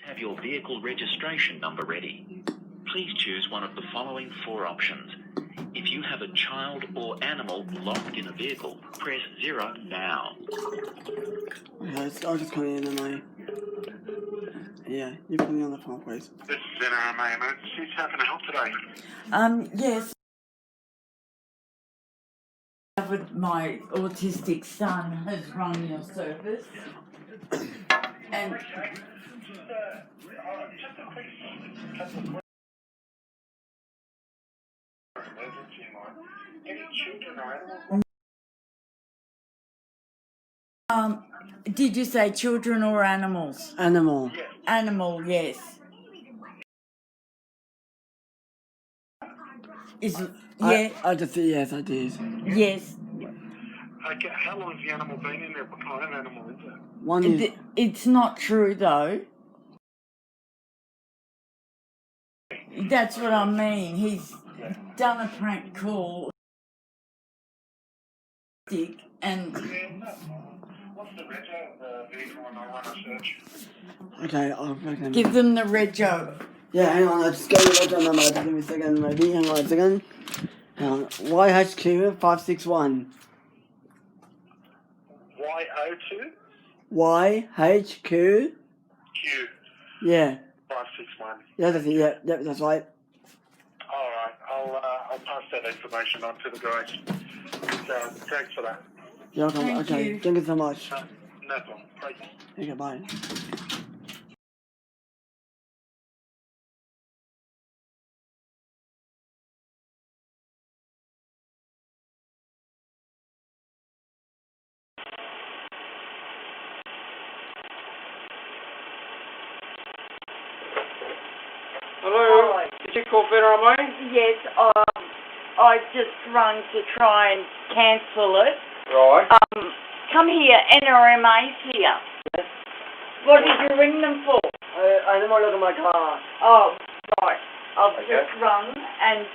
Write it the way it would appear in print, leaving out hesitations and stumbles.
Have your vehicle registration number ready. Please choose one of the following 4 options. If you have a child or animal locked in a vehicle, press 0 now. Okay, I'll just come in and yeah, you put me on the phone, please. This is NRMA Road Assist. How can I help today? Yes. My autistic son has run your service. And Just a quick emergency line. Any children or animals? did you say children or animals? Animal. Yes. Animal, yes. I just yes, I did. Yes. Okay, how long has the animal been in there? What kind of animal is it? One is It's not true though. That's what I mean. He's done a prank call and What's the reg of the vehicle and I'll run a search? okay. I'll reckon. give them the rego. Yeah, hang on. I'll just get the reg number. Just give me a second, maybe. Hang on a second. Hang on. YHQ 561. Y02 YHQ. Q Yeah. 561. Yeah, that's it. Yeah, yep, that's right. All right, I'll pass that information on to the guys. Thanks for that. You're welcome. Thank Okay, you. thank you so much. No problem. Thanks. Okay, bye. Hello, did you call NRMA? Yes, I just rung to try and cancel it. Right. Come here, NRMA's here. Yes. What did you ring them for? I didn't want to look at my car. Oh, right. I've Okay. just rung and